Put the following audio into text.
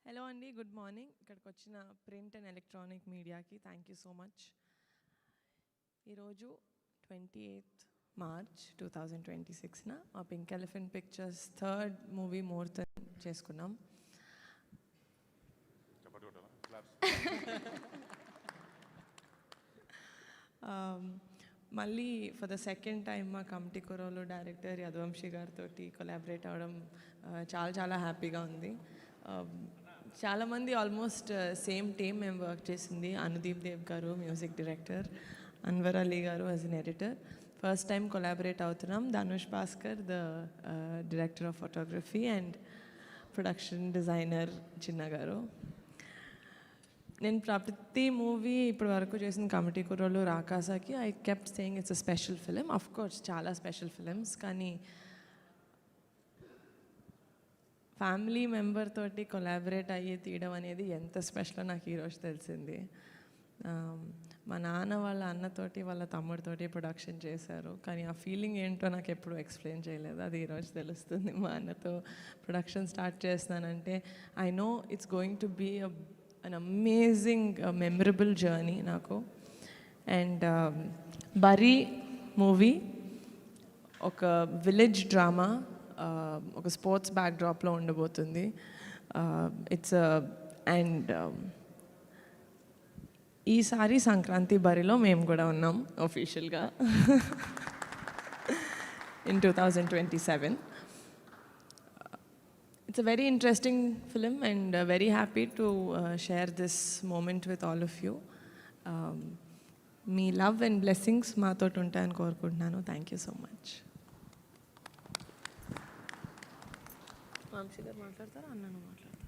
Hello అండి, good morning. ఇక్కడికి వచ్చిన ప్రింట్ అండ్ ఎలక్ట్రానిక్ మీడియాకి థ్యాంక్ యూ సో మచ్. ఈరోజు 28th March 2026న మా pink elephant pictures third movie ముహూర్తం చేసుకున్నాం. మళ్ళీ ఫర్ ద సెకండ్ టైం మా కమిటీ కుర్రోలు డైరెక్టర్ యదువంశీ గారితో కొలాబరేట్ అవ్వడం చాలా చాలా హ్యాపీగా ఉంది. చాలామంది ఆల్మోస్ట్ సేమ్ టీమ్ మేము వర్క్ చేసింది. అనుదీప్ దేవ్ గారు మ్యూజిక్ డైరెక్టర్, అన్వర్ అలీ గారు as an editor. First time collaborate అవుతున్నాం. Dhanush Bhaskar the director of photography and production designer Chinna గారు. నేను ప్రతి మూవీ ఇప్పటి వరకు చేసిన కమిటీ కుర్రోలు రాకాసాకి I kept saying it's a special film. Of course చాలా స్పెషల్ ఫిలిమ్స్, కానీ ఫ్యామిలీ మెంబర్ తోటి కొలాబరేట్ అయ్యి తీయడం అనేది ఎంత స్పెషలో నాకు ఈరోజు తెలిసింది. మా నాన్న వాళ్ళ అన్నతోటి వాళ్ళ తమ్ముడితోటి ప్రొడక్షన్ చేశారు, కానీ ఆ ఫీలింగ్ ఏంటో నాకు ఎప్పుడు ఎక్స్ప్లెయిన్ చేయలేదు. అది ఈరోజు తెలుస్తుంది. మా అన్నతో ప్రొడక్షన్ స్టార్ట్ చేస్తున్నానంటే I know it's going to be an amazing memorable journey నాకు. అండ్ బరీ మూవీ ఒక విలేజ్ డ్రామా, ఒక స్పోర్ట్స్ బ్యాక్డ్రాప్లో ఉండబోతుంది. ఇట్స్ అండ్ ఈసారి సంక్రాంతి బరిలో మేము కూడా ఉన్నాం అఫీషియల్గా in 2027. It's a very interesting film and very happy to share this moment with all of you. మీ లవ్ అండ్ బ్లెస్సింగ్స్ మాతో ఉంటాయని కోరుకుంటున్నాను. Thank you so much. Vamsi గారు మాట్లాడతారా, అన్నను మాట్లాడతారా?